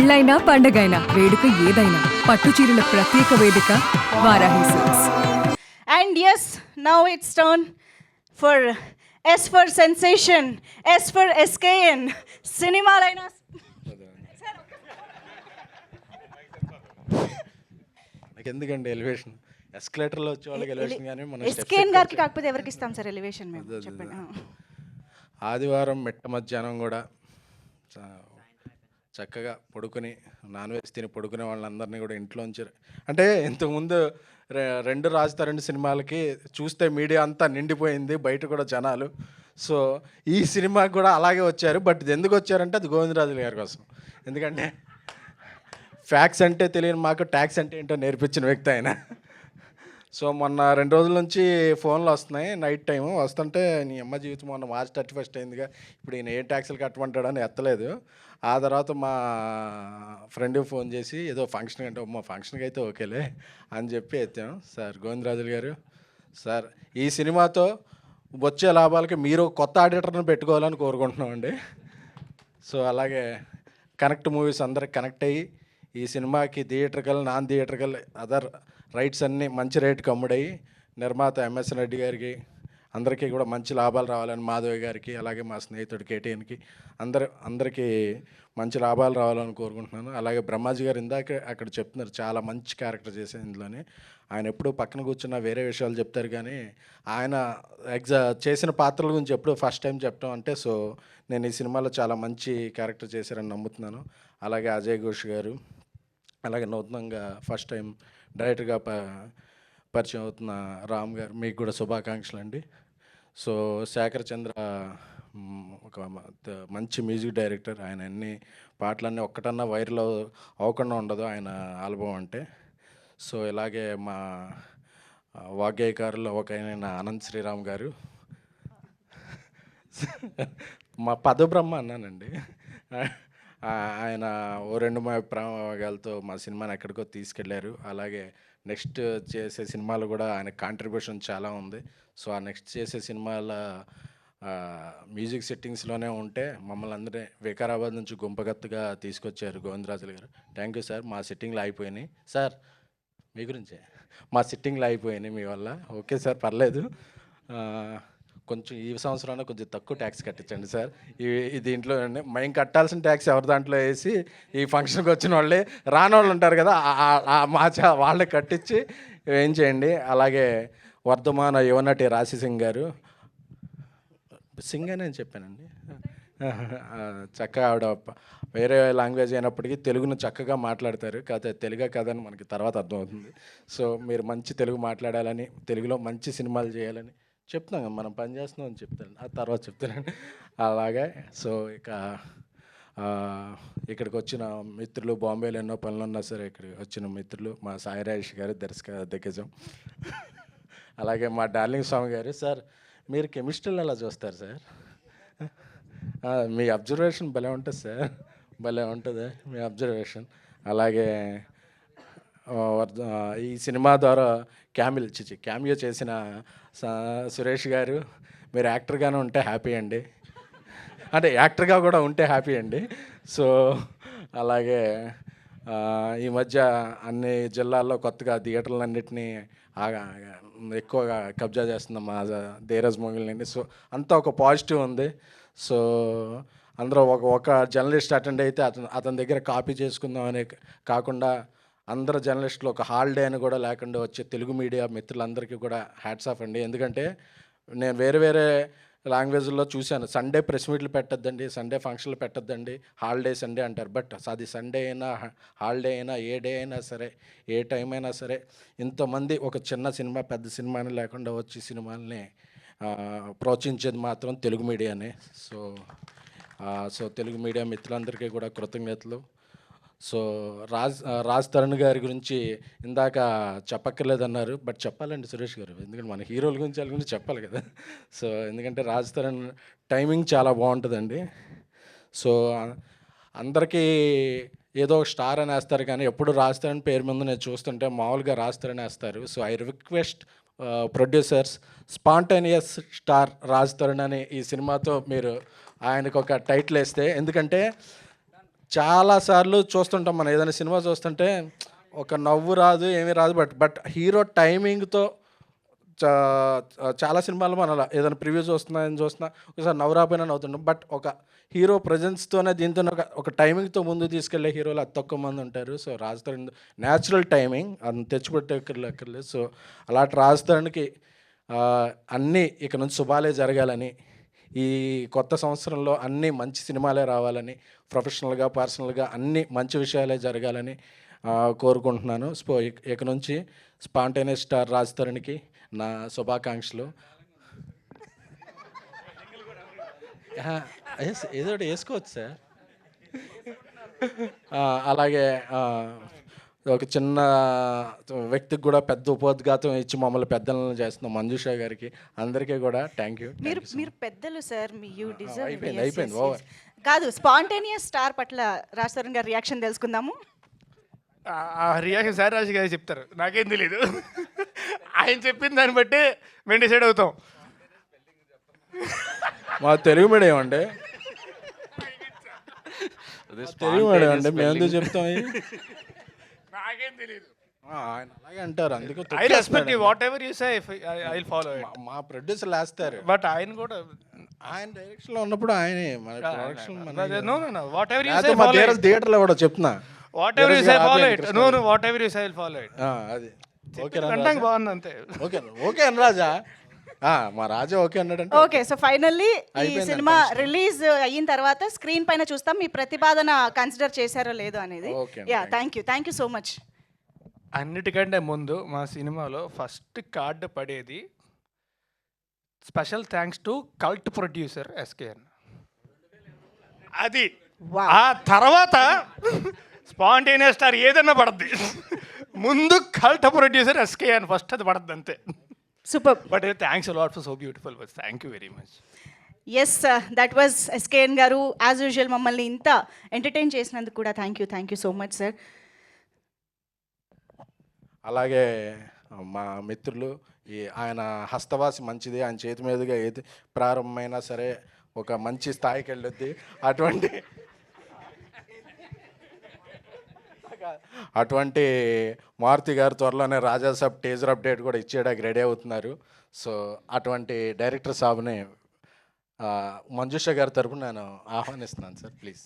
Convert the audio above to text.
పెళ్ళైనా పండగైనా వేడుక ఏదైనా పట్టు చీరల ప్రత్యేక వేదిక Varahi silks. And yes, now it's turn for S for sensation, S for SKN, cinema line. నాకు ఎందుకండి ఎలివేషన్ ఎస్కలేటర్లో వచ్చే వాళ్ళకి ఎలివేషన్ కానీ మనం SKN గారికి కాకపోతే ఎవరికి ఇస్తాం సార్ ఎలివేషన్ మేము అదే. చెప్పండి. ఆదివారం మిట్ట మధ్యాహ్నం కూడా చక్కగా పడుకుని నాన్ వెజ్ తిని పడుకునే వాళ్ళందరినీ కూడా ఇంట్లోంచి అంటే ఇంతకుముందు రెండు రాజుతారండి సినిమాలకి చూస్తే మీడియా అంతా నిండిపోయింది, బయట కూడా జనాలు. సో ఈ సినిమాకి కూడా అలాగే వచ్చారు. బట్ ఎందుకు వచ్చారంటే అది గోవిందరాజుల గారి కోసం. ఎందుకంటే ఫ్యాక్స్ అంటే తెలియని మాకు ట్యాక్స్ అంటే ఏంటో నేర్పించిన వ్యక్తి ఆయన. సో మొన్న 2 రోజుల నుంచి ఫోన్లు వస్తున్నాయి నైట్ టైం వస్తుంటే, నీ అమ్మ జీవితం మొన్న మార్చ్ 31 అయిందిగా, ఇప్పుడు ఈయన ఏ ట్యాక్సులు కట్టమంటాడని ఎత్తలేదు. ఆ తర్వాత మా ఫ్రెండ్కి ఫోన్ చేసి ఏదో ఫంక్షన్ అంటే, అమ్మ ఫంక్షన్కి అయితే ఓకేలే అని చెప్పి ఎత్తాం. సార్ గోవిందరాజులు గారు, సార్ ఈ సినిమాతో వచ్చే లాభాలకి మీరు కొత్త ఆడిటర్ని పెట్టుకోవాలని కోరుకుంటున్నామండి. సో అలాగే కనెక్ట్ మూవీస్ అందరికి కనెక్ట్ అయ్యి ఈ సినిమాకి theatrical non theatrical other rights అన్నీ మంచి రేటుకి అమ్ముడయ్యి నిర్మాత ఎంఎస్ రెడ్డి గారికి అందరికీ కూడా మంచి లాభాలు రావాలని, మాధవి గారికి అలాగే మా స్నేహితుడు కేటీఎన్కి అందరికీ మంచి లాభాలు రావాలని కోరుకుంటున్నాను. అలాగే బ్రహ్మాజీ గారు ఇందాక అక్కడ చెప్తున్నారు చాలా మంచి క్యారెక్టర్ చేశారు ఇందులోనే. ఆయన ఎప్పుడు పక్కన కూర్చున్న వేరే విషయాలు చెప్తారు కానీ ఆయన చేసిన పాత్రల గురించి ఎప్పుడు ఫస్ట్ టైం చెప్పడం అంటే, సో నేను ఈ సినిమాలో చాలా మంచి క్యారెక్టర్ చేశారని నమ్ముతున్నాను. అలాగే అజయ్ ఘోష్ గారు, అలాగే నూతనంగా ఫస్ట్ టైం డైరెక్టర్గా పరిచయం అవుతున్న రామ్ గారు, మీకు కూడా శుభాకాంక్షలు అండి. సో శేఖర్ చంద్ర ఒక మంచి మ్యూజిక్ డైరెక్టర్. ఆయన అన్ని పాటలన్నీ ఒక్కటన్నా వైరల్ అవ్వకుండా ఉండదు ఆయన ఆల్బమ్ అంటే. సో ఇలాగే మా వాగ్గేయకారులు ఒక ఆయన అనంత్ శ్రీరామ్ గారు, మా పదబ్రహ్మ అన్నానండి. ఆయన ఓ 2 ప్రయోగాలతో మా సినిమాని ఎక్కడికో తీసుకెళ్లారు. అలాగే నెక్స్ట్ చేసే సినిమాలు కూడా ఆయన కాంట్రిబ్యూషన్ చాలా ఉంది. సో ఆ నెక్స్ట్ చేసే సినిమాల మ్యూజిక్ సెట్టింగ్స్లోనే ఉంటే మమ్మల్ని అందరినీ వికారాబాద్ నుంచి గుంపగత్తుగా తీసుకొచ్చారు గోవిందరాజులు గారు. Thank you sir. మా సిట్టింగ్లు అయిపోయినాయి సార్, మీ గురించే మా సిట్టింగ్లు అయిపోయినాయి మీ వల్ల. ఓకే సార్, పర్లేదు. కొంచెం ఈ సంవత్సరంలో కొంచెం తక్కువ ట్యాక్స్ కట్టించండి సార్. ఈ దీంట్లో మేము కట్టాల్సిన ట్యాక్స్ ఎవరి దాంట్లో వేసి ఈ ఫంక్షన్కి వచ్చిన వాళ్ళే రాని వాళ్ళు ఉంటారు కదా, వాళ్ళే కట్టించి ఏం చేయండి. అలాగే వర్ధమాన యువనటి రాశి సింగ్ గారు, సింగ్ అని నేను చెప్పానండి, చక్కగా ఆవిడ వేరే లాంగ్వేజ్ అయినప్పటికీ తెలుగును చక్కగా మాట్లాడతారు. కాకపోతే తెలుగే కాదని మనకి తర్వాత అర్థమవుతుంది. సో మీరు మంచి తెలుగు మాట్లాడాలని, తెలుగులో మంచి సినిమాలు చేయాలని చెప్తున్నాం కదా, మనం పని చేస్తున్నాం అని చెప్తాను, ఆ తర్వాత చెప్తానండి. అలాగే సో ఇక్కడికి వచ్చిన మిత్రులు, బాంబేలో ఎన్నో పనులు ఉన్నా సరే ఇక్కడికి వచ్చిన మిత్రులు, మా సాయి రాజేష్ గారు దిగ్గజం, అలాగే మా డార్లింగ్ స్వామి గారు. సార్ మీరు కెమిస్ట్రీలో ఎలా చూస్తారు సార్? మీ అబ్జర్వేషన్ భలే ఉంటుంది సార్, భలే ఉంటుంది మీ అబ్జర్వేషన్. అలాగే ఈ సినిమా ద్వారా క్యామియో చేసిన సురేష్ గారు, మీరు యాక్టర్గానే ఉంటే హ్యాపీ అండి, అంటే యాక్టర్గా కూడా ఉంటే హ్యాపీ అండి. సో అలాగే ఈ మధ్య అన్ని జిల్లాల్లో కొత్తగా థియేటర్లన్నింటినీ ఎక్కువగా కబ్జా చేస్తున్నాం మా ధీరజ్ మొగిలిని. సో అంతా ఒక పాజిటివ్ ఉంది. సో అందరూ ఒక జర్నలిస్ట్ అటెండ్ అయితే అతని దగ్గర కాపీ చేసుకుందాం అనే కాకుండా అందరు జర్నలిస్టులు ఒక హాలిడే అని కూడా లేకుండా వచ్చే తెలుగు మీడియా మిత్రులందరికీ కూడా హ్యాట్స్ ఆఫ్ అండి. ఎందుకంటే నేను వేరే లాంగ్వేజ్లో చూశాను, సండే ప్రెస్ మీట్లు పెట్టద్దండి, సండే ఫంక్షన్లు పెట్టద్దండి, హాలిడే సండే అంటారు. బట్ అది సండే అయినా హాలిడే అయినా ఏ డే అయినా సరే, ఏ టైం అయినా సరే, ఇంతమంది ఒక చిన్న సినిమా పెద్ద సినిమాని లేకుండా వచ్చి సినిమాల్ని ప్రోత్సహించేది మాత్రం తెలుగు మీడియానే. సో తెలుగు మీడియా మిత్రులందరికీ కూడా కృతజ్ఞతలు. సో రాజ్ తరుణ్ గారి గురించి ఇందాక చెప్పక్కర్లేదన్నారు, బట్ చెప్పాలండి సురేష్ గారు, ఎందుకంటే మన హీరోల గురించి వాళ్ళ గురించి చెప్పాలి కదా. సో ఎందుకంటే రాజ్ తరుణ్ టైమింగ్ చాలా బాగుంటుందండి. సో అందరికీ ఏదో స్టార్ అని వేస్తారు కానీ ఎప్పుడు రాజ్ తరుణ్ పేరు ముందు నేను చూస్తుంటే మామూలుగా రాజ్ తరుణ్ వేస్తారు. So I request producers, spontaneous star Raj Tarun అని ఈ సినిమాతో మీరు ఆయనకు ఒక టైటిల్ వేస్తే, ఎందుకంటే చాలాసార్లు చూస్తుంటాం మనం ఏదైనా సినిమా చూస్తుంటే ఒక నవ్వు రాదు ఏమీ రాదు, బట్ హీరో టైమింగ్తో చాలా సినిమాలు మనం అలా ఏదైనా ప్రివ్యూ చూస్తున్నా ఒకసారి నవ్వు రాపోయినా నవ్వుతుంటాం. బట్ ఒక హీరో ప్రజెన్స్తోనే దీంతో ఒక టైమింగ్తో ముందు తీసుకెళ్లే హీరోలు అతి తక్కువ మంది ఉంటారు. So Raj Tarun natural timing అది తెచ్చిపెట్టక్కర్లేదు. సో అలాంటి రాజ్ తరుణ్కి అన్నీ ఇక నుంచి శుభాలే జరగాలని, ఈ కొత్త సంవత్సరంలో అన్నీ మంచి సినిమాలే రావాలని, ప్రొఫెషనల్గా పర్సనల్గా అన్నీ మంచి విషయాలే జరగాలని కోరుకుంటున్నాను. సో ఇక నుంచి స్పాంటేనియస్ స్టార్ రాజ్ తరుణ్కి నా శుభాకాంక్షలు. ఏదో ఒకటి వేసుకోవచ్చు సార్. అలాగే ఒక చిన్న వ్యక్తికి కూడా పెద్ద ఉపోద్ఘాతం ఇచ్చి మమ్మల్ని పెద్దలను చేస్తున్నాం మంజుష గారికి, అందరికీ కూడా థ్యాంక్ యూ. మీరు పెద్దలు సార్, మీ యూ డిజర్వ్. అయిపోయింది ఓవర్. కాదు, స్పాంటేనియస్ స్టార్ పట్ల రాజ్ తరుణ్ గారి రియాక్షన్ తెలుసుకుందాము. ఆ రియాక్షన్ సార్ రాజు గారు చెప్తారు, నాకేం తెలీదు. ఆయన చెప్పిన దాన్ని బట్టి మేము డిసైడ్ అవుతాం. మా తెలుగు మీడియం అండి, తెలుగు మీడియం అండి, మేము ఎందుకు చెప్తాం? నాకేం తెలీదు. ఆయన అలాగే అంటారు, అందుకే I respect what ever you say, I will follow it. మా ప్రొడ్యూసర్లు వేస్తారు, బట్ ఆయన కూడా ఆయన డైరెక్షన్లో ఉన్నప్పుడు ఆయనే మన production. Know what ever you say follow it. థియేటర్లో కూడా చెప్తున్నా, what ever you say follow it. Know what ever you say will follow it. అది ఓకే అంటాక బాగుంది అంతే. ఓకే అని రాజా, మా రాజా ఓకే అన్నాడంటే ఓకే. సో ఫైనల్లీ ఈ సినిమా రిలీజ్ అయిన తర్వాత స్క్రీన్ పైన చూస్తాం మీ ప్రతిపాదన కన్సిడర్ చేశారో లేదో అనేది. Yeah, thank you so much. అన్నిటికంటే ముందు మా సినిమాలో ఫస్ట్ కార్డు పడేది special thanks to cult producer SKN. అది ఆ తర్వాత స్పాంటేనియస్ స్టార్ ఏదన్నా పడద్ది, ముందు కల్ట్ ప్రొడ్యూసర్ ఎస్కేఎన్ ఫస్ట్ అది పడద్ది అంతే. Super. But thanks a lot for so beautiful words. Thank you very much. Yes, that was SKN గారు. యాజ్ యూజువల్ మమ్మల్ని ఇంత ఎంటర్టైన్ చేసినందుకు కూడా thank you so much sir. అలాగే మా మిత్రులు, ఆయన హస్తవాసి మంచిది, ఆయన చేతి మీదుగా ఏది ప్రారంభమైనా సరే ఒక మంచి స్థాయికి వెళ్ళొద్ది. అటువంటి మారుతి గారు త్వరలోనే రాజాసాబ్ టీజర్ అప్డేట్ కూడా ఇచ్చేయడానికి రెడీ అవుతున్నారు. సో అటువంటి డైరెక్టర్ సాబ్ని మంజుష గారి తరపున నేను ఆహ్వానిస్తున్నాను సార్, ప్లీజ్.